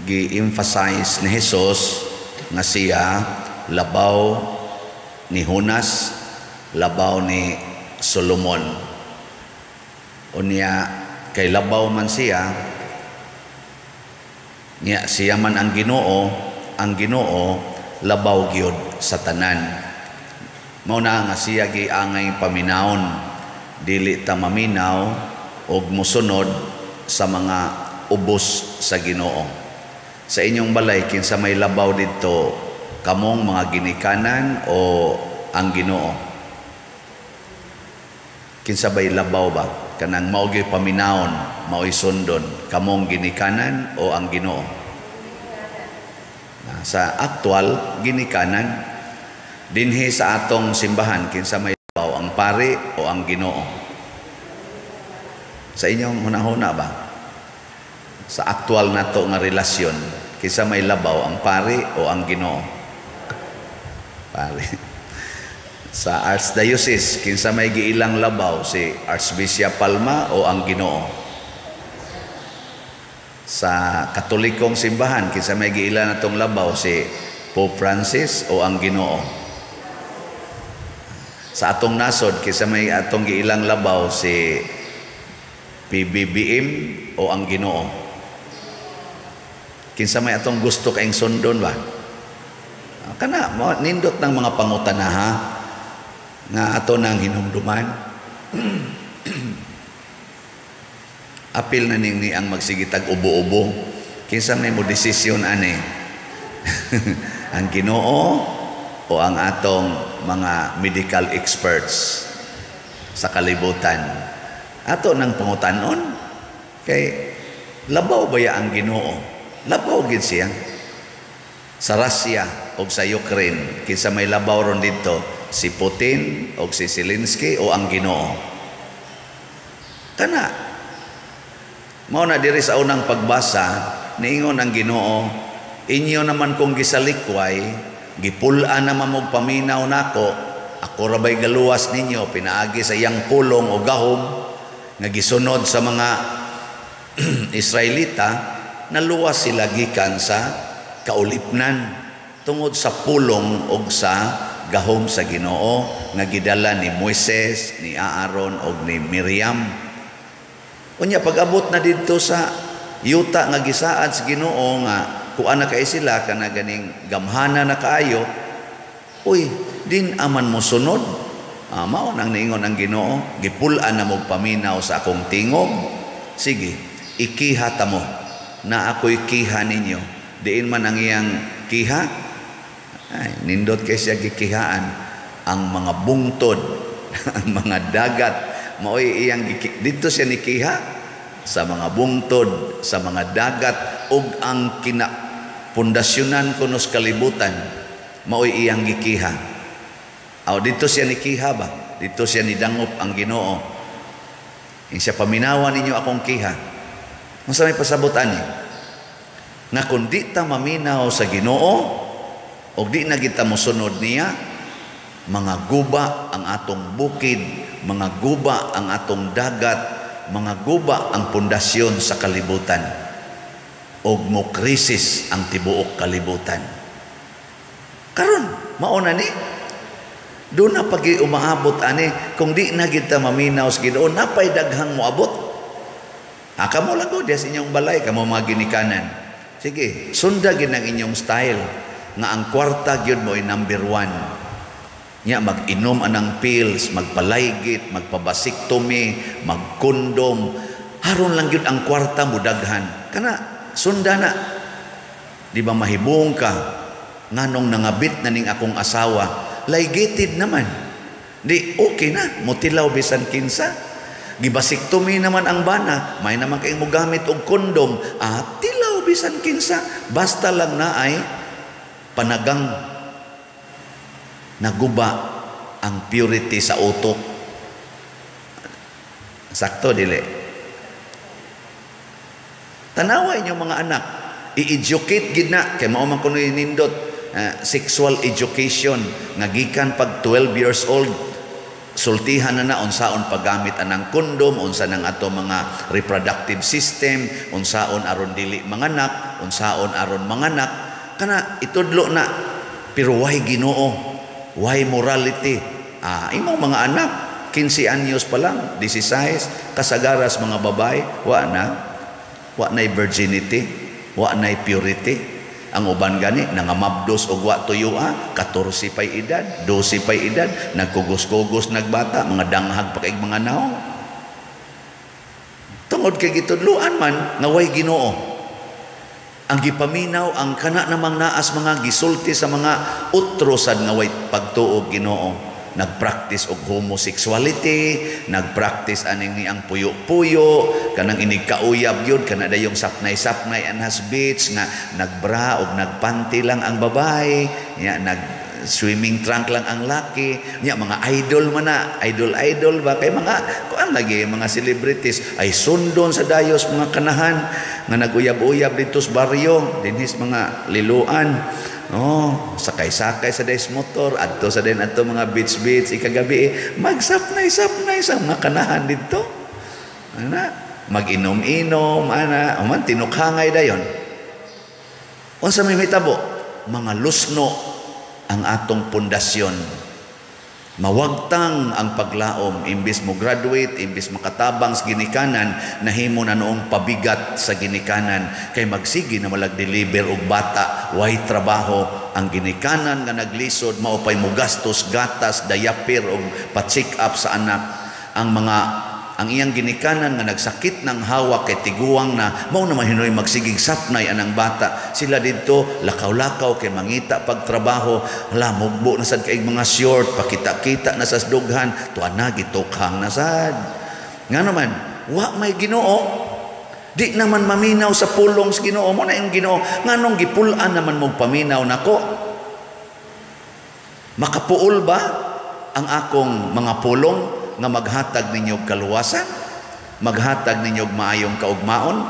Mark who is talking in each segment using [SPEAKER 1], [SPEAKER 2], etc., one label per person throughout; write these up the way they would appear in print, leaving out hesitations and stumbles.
[SPEAKER 1] gi-emphasize ni Jesus nga siya labaw ni Hunas, labaw ni Solomon. Unya kay labaw man siya, niya siya man ang Ginoo labaw gyud sa tanan. Mao na nga siya giangay paminawon, dili ta maminaw og mosunod sa mga ubos sa Ginoo. Sa inyong balay kinsa may labaw didto, kamong mga ginikanan o ang Ginoo? Kinsa bay labaw ba? Kanang mao gyud paminawon, mao'y sundon, kamong ginikanan o ang Ginoo? Sa aktual ginikanan, dinhi sa atong simbahan kinsa may labaw, ang pari o ang Ginoo? Sa inyong hunahuna ba? Sa aktual nato nga relasyon, kinsa may labaw, ang pari o ang Ginoo? Pari. Sa Archdiocese, kinsa may giilang labaw, si Archbishop Palma o ang Ginoo? Sa Katolikong simbahan, kinsa may giilang natong labaw, si Pope Francis o ang Ginoo? Sa atong nasod, kinsa may atong giilang labaw, si PBBM o ang Ginoo? Kinsa may atong gusto kaing sundon ba? Kana nindot ng mga pangutanaha nga ato nang hinumduman. Apil na ni ang magsigitag ubo-ubo. Kinsa may mo desisyon ani? Ang Ginoo o ang atong mga medical experts sa kalibutan? Ato nang pangutanon kay labaw ba ya ang Ginoo? Labaw gid siya. Sa Russia o sa Ukraine, kinsa may labaw ron dito, si Putin o si Zelensky o ang Ginoo? Kana mao na diri sa unang pagbasa, niingon ang Ginoo, inyo naman kung gisalikway, gipul-an naman mo paminaw nako, ako rabay galuwas ninyo, pinaagi sa iyang pulong o gahom nga gisunod sa mga Israelita, naluwas sila gikan sa kaulipnan tungod sa pulong o sa gahom sa Ginoo nga gidala ni Moises, ni Aaron o ni Miriam. Unya pag-abot na dito sa yuta nga gisaad sa Ginoo nga kuan na kay sila kana ganing gamhana na kaayo, uy, din aman mo sunod. Mao nang niingon ang Ginoo, gipul-an na mo paminaw sa akong tingog. Sige, ikiha ta mo na ako'y kiha ninyo. Diin man ang iyang kiha, ay, nindot kay siya gikihaan ang mga bungtod, ang mga dagat, mao'y iyang dito siya nikiha sa mga bungtod, sa mga dagat, ug ang kinapundasyonan kuno sa kalibutan, mao'y iyang gikiha. Aw dito siya nikiha ba? Dito siya nidangop ang Ginoo. Siya paminawan ninyo akong kiha. Masa may pasabot ani nga kung di ta maminaw sa Ginoo o di na kita mosunod niya, mga guba ang atong bukid, mga guba ang atong dagat, mga guba ang pundasyon sa kalibutan, og mo krisis ang tibuok kalibutan. Karon mao na ni doon na pagi umaabot ani kung di na kita maminaw sa Ginoo, napay daghang moabot. Kamo lago dia sa inyong balay, kamo mga ginikanan. Sige, sundagin ang inyong style nga ang kwarta gyud mo ay number 1. Nya mag-inom anang pills, magpalaygit, magpabasiktomy, magkondom. Haron lang gyud ang kwarta mo daghan. Kana sunda na. Di ba mahibong ka nganong nangabit na ning akong asawa, laygated naman. Di okay na, mutilaw bisan kinsa. Gibasiktomy naman ang bana, may naman kayong mo gamit og kondom, tilaw bisan kinsa, basta lang na ay panagang naguba ang purity sa utok. Sakto dili? Tanaway niyo mga anak, i-educate gid na kay mao man kuno nindot sexual education nga gikan pag 12 years old sultihan na unsaon paggamit anang kondom, unsa nang ato mga reproductive system, unsaon aron dili manganak, unsaon aron manganak, kana itudlo na. Pero why Ginoo? Why morality? Imong mga anak 15 anyos pa lang, 16, kasagaras mga babae, wa na'y virginity, wa na'y purity. Ang uban gani nangamabdos og wa tuyua, 14 pay edad, 12 pay edad, nagkugos-kugos nagbata, mga danghag pa kay mga naong. Tungod kay gitudluan man nga way Ginoo. Ang gipaminaw ang kana namang naas mga gisulti sa mga utrosad nga way pagtuog Ginoo. Nagpractice og homosexuality, nagpractice aning ang puyo-puyo, kanang inigkauyab yun, kana dayong sapnay-sapnay anhas beach, nga nagbra og nagpanty lang ang babae, nag swimming trunk lang ang laki, mga idol man na, idol ba, kay mga, kuan lagi, mga celebrities, ay sundon sa dayos mga kanahan, nga naguyab-uyab dito sa baryo, dinhis mga liluan, sakay-sakay sa des motor, adto sa den adto mga beach ikagabi, magsapnay-sapnay sa mga kanahan dito. Mag-inom-inom, man tinukhangay dayon. Unsa may mitabo? Mga lusno ang atong pundasyon. Mawagtang ang paglaom, imbis mo graduate, imbis makatabang sa ginikanan, nahimo na noong pabigat sa ginikanan, kay magsigi na malag-deliver og bata, way trabaho, ang ginikanan nga naglisod, maupay mo gastos, gatas, dayapir, og pa-check up sa anak, ang iyang ginikanan nga nagsakit ng hawak kay tiguang na, mao na mahinoy magsigig sapnay anang bata, sila dito lakaw-lakaw kay mangita pagtrabaho, mugbo na sad kay mga short, pakita-kita na sa dughan, tuan na gitukhang na sad. Nga naman, wa may Ginoo, di naman maminaw sa pulong sa Ginoo, mo na yung Ginoo, nganong gipulan naman mong paminaw nako? Makapuol ba ang akong mga pulong nga maghatag ninyo kaluwasan, maghatag ninyo maayong kaugmaon?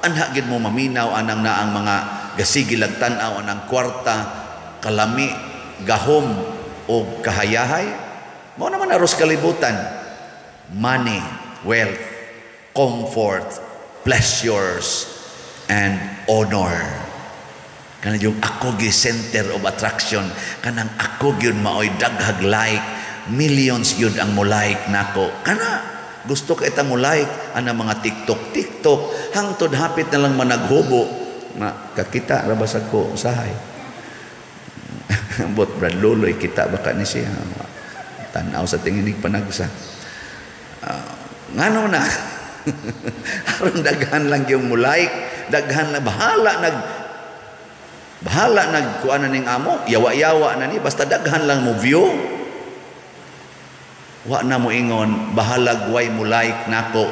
[SPEAKER 1] Anha gid mo maminaw anang naang mga gasigil tan-aw anang kwarta, kalami, gahom o kahayahay? Mao naman aros kalibutan. Money, wealth, comfort, pleasures, and honor. Kana yung ako gi center of attraction, kanang ako gyud maoy daghag like, millions yun ang mo-like nako. Kana, gusto ka itang mo-like, ang mga TikTok, hangtod hapit na lang managhubo, kakita, rabasag ko, usahay. Bot, Brad Loloy, kita baka ni siya. Tanaw sa tinginig panagsa. Ngano na, aron daghan lang yung mo-like, daghan lang, bahala nagkuanan ning amo, yawa-yawa na ni, basta daghan lang mo view. Wa na mo ingon, bahalag way mo like nako,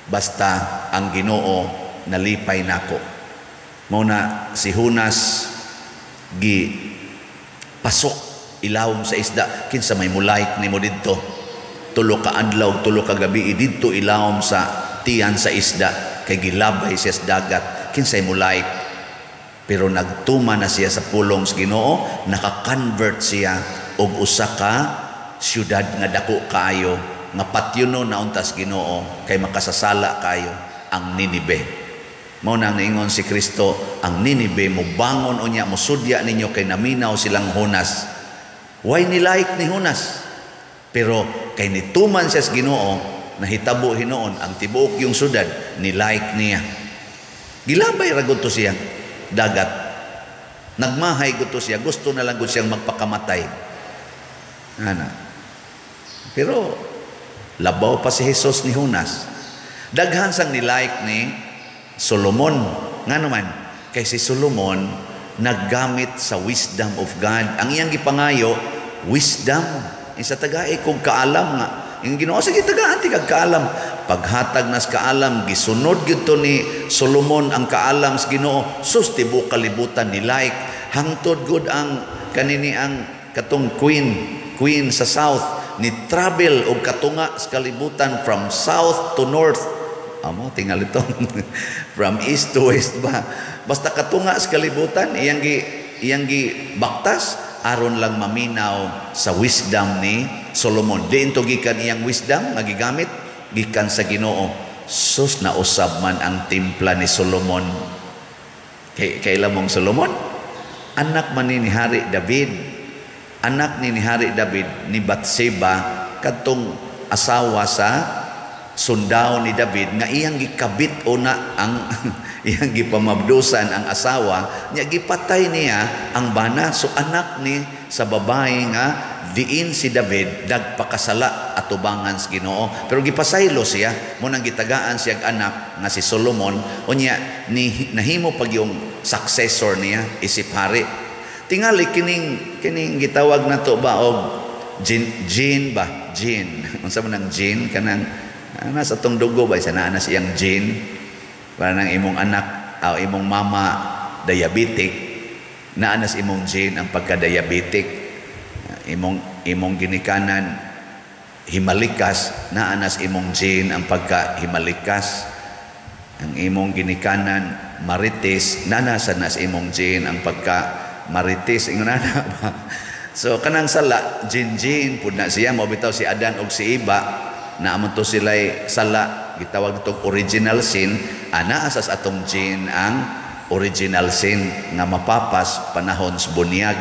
[SPEAKER 1] basta ang Ginoo nalipay nako. Mao na si Hunas gi pasok ilawom sa isda, kinsa may mo like nimo didto, tulo ka adlaw, tulo ka gabi didto ilawom sa tiyan sa isda, kay gilabay siya sa dagat, kinsay mo like. Pero nagtuma na siya sa pulong sa Ginoo, naka-convert siya og usa ka siyudad nga dako kayo, nga patyuno na untas Ginoo, kay makasasala kayo, ang Ninibe. Mao nang niingon si Kristo, ang Ninibe mo bangon unya, mo sudya ninyo kay naminaw silang Hunas. Why ni like ni Hunas? Pero kay nituman siya sa Ginoo, nahitabo hinoon ang tibuok yung sudad, ni like niya. Gilabay ra gud to siya dagat. Nagmahay gud to siya, gusto na lang gud siyang magpakamatay. Pero labaw pa si Jesus ni Hunas. Daghan sang nilike ni Solomon. Nga naman, kay si Solomon naggamit sa wisdom of God. Ang iyang gipangayo, wisdom. Isa tagay kung kaalam nga. Yung Ginoo, sige tagaan ti kag kaalam. Paghatag nas kaalam, gisunod gyud to ni Solomon ang kaalam sa Ginoo. Sus tibuok kalibutan ni like. Hangtod gud ang kanini ang katong queen sa south, ni travel og katunga sa kalibutan from south to north. Amo tingal ito. From east to west ba. Basta katunga sa kalibutan, iyang gi baktas, aron lang maminaw sa wisdom ni Solomon. Diin to gikan iyang wisdom nga gigamit gikan sa Ginoo. Sus na usab man ang timpla ni Solomon. Kailan mong Solomon? Anak man ni Hari David. Anak ni Hari David ni Batseba kadtong asawa sa sundao ni David nga iyang gikabit una ang iyang gipamabdusan ang asawa niya, gipatay niya ang bana. So anak ni sa babae nga diin si David dagpakasala atubangan sa Ginoo, pero gipasaylo siya mo nang gitagaan siya anak nga si Solomon, unya ni nahimo pag yung successor niya isip hari. Tingali kining gitawag nato ba og Jin unsa man ang Jin kanang nasa tong dugo ba isa na siyang Jin para nang imong anak o imong mama diabetic, naanas imong Jin ang pagka-diabetic. Imong ginikanan himalikas, naanas imong Jin ang pagka-himalikas. Ang imong ginikanan marites, naanas imong Jin ang pagka-marites. Ingon na ba? So kanang sala Jin pud na siya mo bitaw si Adan og si Iba na amon to sila'y sala gitawag itong original sin. Ana asas atong Jin ang original sin nga mapapas panahon sa bunyag.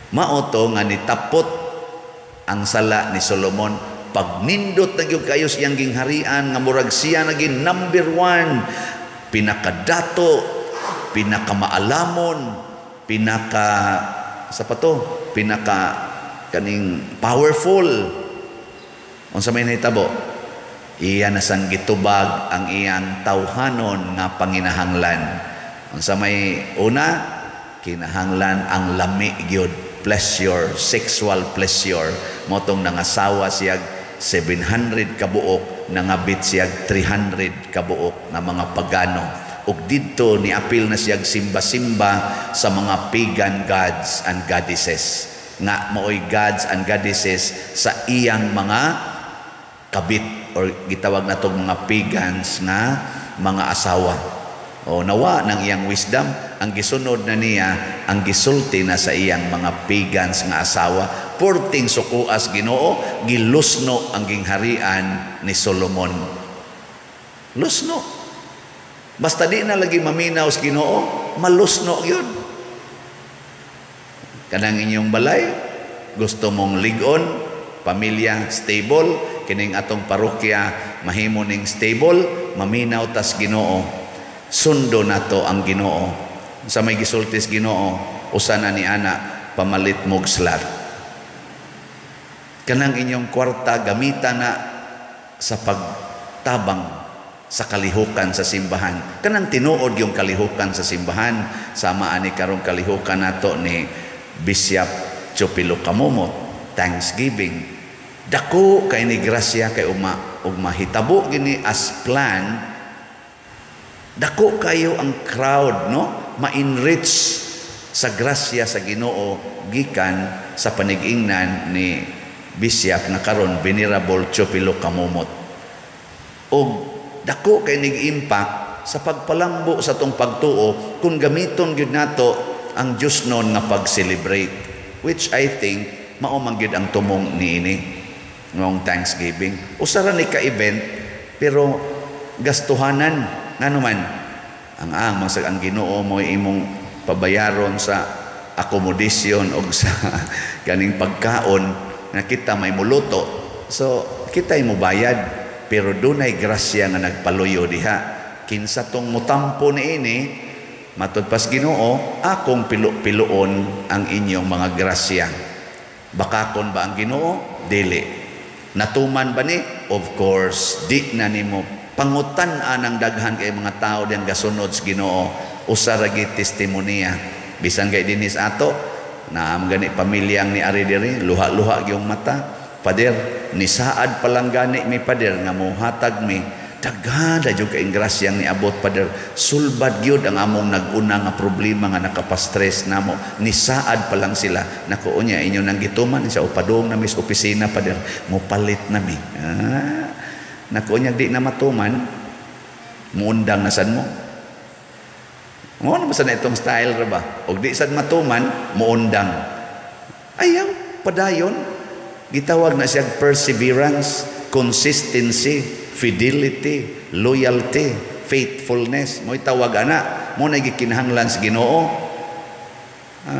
[SPEAKER 1] Mao to nga nitapot ang sala ni Solomon pag nindot na gyud kayo siyang gingharian nga murag siya naging number 1, pinakadato, pinakamaalamon, pinaka kaning powerful. Unsa may nahitabo? Iya nasang gitubag ang iyang tawhanon nga panginahanglan. Unsa may una? Kinahanglan ang lami gyud, pleasure, sexual pleasure. Motong nangasawa siyag 700 kabuok, nangabit siyag 300 kabuok nga mga pagano. Ug didto ni apil na siyag simba-simba sa mga pagan gods and goddesses. Nga maoy gods and goddesses sa iyang mga kabit or gitawag na itong mga pagans nga mga asawa. O nawa ng iyang wisdom, ang gisunod na niya, ang gisulti na sa iyang mga pagans nga asawa. Porting sukuas Ginoo, gilusno ang gingharian ni Solomon. Lusno. Basta di na lagi maminaw sa Ginoo, malusno yun. Kanang inyong balay, gusto mong ligon, pamilya stable, kining atong parokya mahimo ning stable, maminaw tas Ginoo, sundo nato ang Ginoo. Sa may gisultis Ginoo, usa na ni ana pamalit mog slat. Kanang inyong kwarta gamita na sa pagtabang sa kalihukan sa simbahan. Kanang tinuod yung kalihukan sa simbahan, sama ani karong kalihukan nato ni Bishop Chopilo Kamumot, Thanksgiving. Dako kay ni grasya kay ug mahitabo gini as plan. Dako kayo ang crowd, no? Ma-enrich sa grasya sa Ginoo gikan sa panig-ingnan ni Bishop na karon Venerable Chopilo Kamumot. Og dako kay nig-impact sa pagpalambo sa tong pagtuo kung gamiton gyud nato ang Dios non nga pag-celebrate, which I think mao man gyud ang tumong niini ngong Thanksgiving. Usara ni ka-event pero gastuhanan ngano man ang masag ang Ginoo mo imong pabayaron sa accommodation o sa kaning pagkaon nga kita may muluto. So kita mo bayad pero dunay grasya nga nagpaluyo diha. Kinsa tong mutampo niini matud pas Ginoo, akong piluon ang inyong mga grasya. Bakakon ba ang Ginoo? Dili. Natuman ba ni? Of course, di na nimo pangutan-an ang daghan kay mga tao diyang gasunod sa Ginoo. Usa ra gyud testimonya. Bisan kay dinis ato na gani pamilyang ni ari diri, luha-luha gyung mata. Pader, nisaad palang gani mi pader nga mohatag mi daghan ra jud kay grasyang niabot pader. Sulbad gyud ang among nag-una nga problema nga nakapastress namo. Nisaad pa lang sila. Naku unya inyo nang gituman sa upadong na mis opisina pader. Mopalit na mi. Naku unya di na matuman. Muundang na sad mo. Mo na sa itong style ra ba? Og di sad matuman, muundang. Ayaw, padayon. Gitawag na siya perseverance, consistency, fidelity, loyalty, faithfulness. Mo'y tawag ana, mo na gikinahanglan sa Ginoo.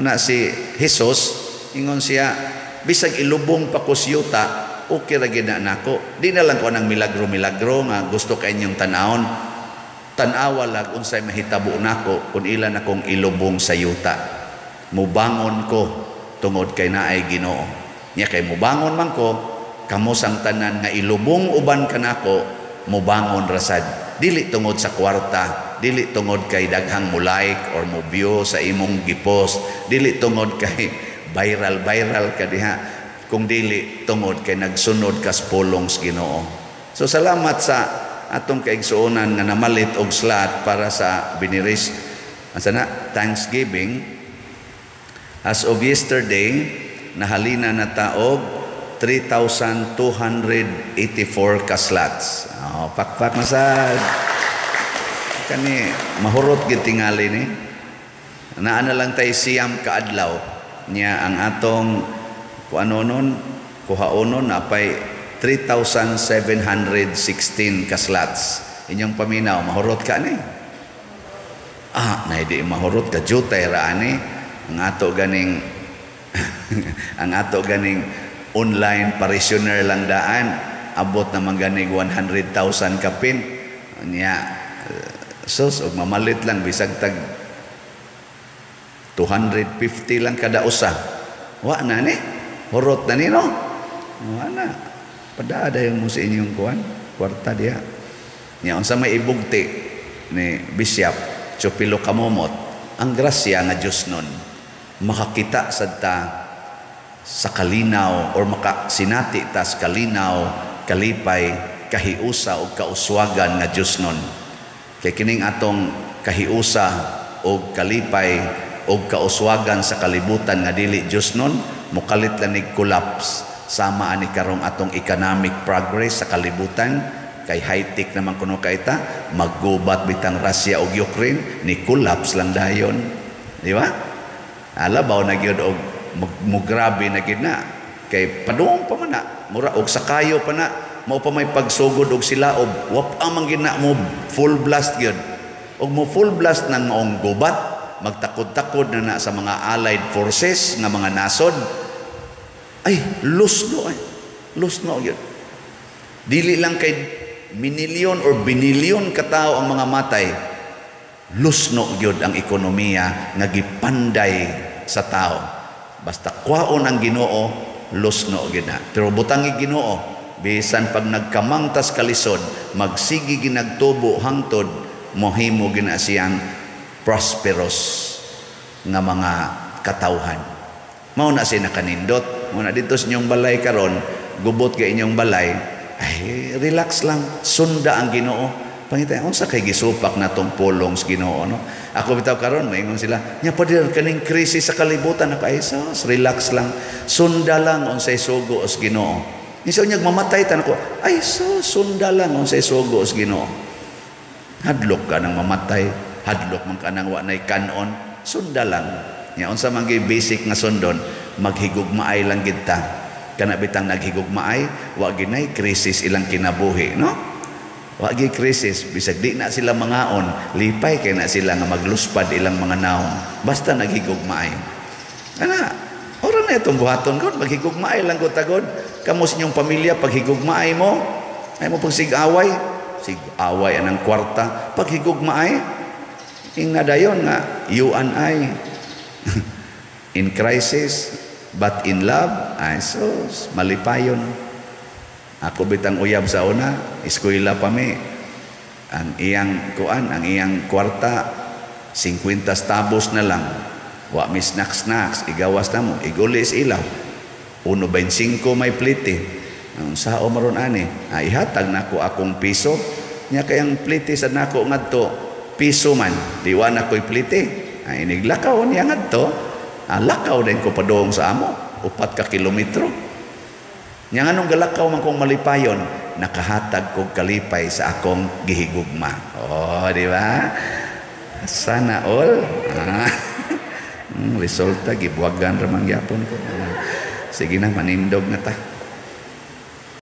[SPEAKER 1] Na si Jesus, ingon siya, bisag ilubong pa ko siyuta, okay ra gid na nako. Di na lang ko nang milagro-milagro nga gusto kay inyong tanawon. Tanawa lag unsay mahitabo nako kun ilan akong ilubong sa yuta. Mubangon ko tungod kay naay Ginoo. Nya kay mubangon man ko kamo sang tanan nga ilubong uban kanako, mubangon rasad. Dili tungod sa kwarta, dili tungod kay daghang mo like or mo view sa imong gipost, dili tungod kay viral ka diha, kung dili tungod kay nagsunod kas pulong sa Ginoo. So salamat sa atong kaigsuonan nga namalit og slot para sa biniris Thanksgiving. As of yesterday, nahalina na taog 3,284 ka slots. Pakpak masad. Kani mahurot gid tingali ni. Naana lang tay siyam ka adlaw niya ang atong kuhaonon napay 3,716 ka slots. Inyong paminaw, mahurot ka ni? Na di mahurot ka, jutay ra ani. Ang ato ganing ang ato ganing online parishioner lang daan, abot naman ganing 100,000 kapin. Niya, sus, og mamalit lang, bisag tag 250 lang kada usa. Wa na ni, hurot na ni no? Wa na. Padada yung mo sa inyong kwarta diha. Nya unsa may ibugti ni Bishop Chupilo Kamomot, ang grasya nga Dios nun makakita sadta sa kalinaw or makasinati ta sa kalinaw, kalipay, kahiusa o kauswagan nga Dios nun. Kay kining atong kahiusa o kalipay o kauswagan sa kalibutan nga dili Dios nun, mukalit lang nig collapse. Sama ani karong atong economic progress sa kalibutan, kay high-tech naman kuno kaita, maggubat bitang Russia o Ukraine, ni collapse lang dayon. Di ba? Alabaw na gyud og mugrabe na gyud na. Kay padung pa man na, mura og sakayo pa na, mao pa may pagsugod og silaob, wap ang man gyud na mo full blast gyud. Og mo full blast nang maong gubat, magtakod-takod na sa mga allied forces nga mga nasod. Ay, lusno yun. Dili lang kay minilyon or binilyon katao ang mga matay, lusno yun ang ekonomiya nga gipanday sa tao. Basta kwaon ang Ginoo, lusno yun na. Pero butangi Ginoo, bisan pag nagkamangtas kalisod, magsigi ginagtubo hangtod, mohimo gina siyang prosperous nga mga katawhan. Mao na siya nakanindot. Muna dito sa inyong balay karon, gubot ka inyong balay, ay relax lang, sunda ang Ginoo. Pangita, unsa kay gisupak na tong pulong sa Ginoo, no? Ako bitaw karon, maingon sila, nya pa dir kaning krisis sa kalibutan, ay sus, relax lang, sunda lang unsay sugo sa Ginoo. Isa unyag mamatay tan ko, ay sus, sunda lang unsay sugo sa Ginoo. Hadlok ka nang mamatay, hadlok man ka nang wa nay kanon, sunda lang. Nya unsa man gyud basic nga sundon, maghigugmaay lang kita. Kana bitang naghigugmaay, wa ginay krisis ilang kinabuhi, no? Wa gi krisis, bisag di na sila mangaon, lipay kay na sila nga magluspad ilang mga naong. Basta naghigugmaay. Kana, ora na itong buhaton ko, maghigugmaay lang ko tagod. Kamo sa inyong pamilya, paghigugmaay mo, ay mo pag sig-away anang kwarta, paghigugmaay, ing nadayon nga, you and I, in crisis, but in love, ay sus, malipayon. Ako bitang uyab sa una, eskwela pa mi. Ang iyang kwarta, 50 tabos na lang. Wa mi snacks, igawas na mo, igulis ilaw. 1.25 may plite. Ang sao maron ani, ihatag na ko akong piso. Nya kayang plite sa nako ngadto, piso man, diwa na ko'y plite. Iniglakaw niya ngadto, lakaw din ko padong sa amo, 4 ka kilometro. Nya nganong galakaw man kong malipayon, nakahatag kog kalipay sa akong gihigugma. Oh, di ba? Sana all. Resulta gibuwagan ra man gyapon ko. Sige na, manindog na ta.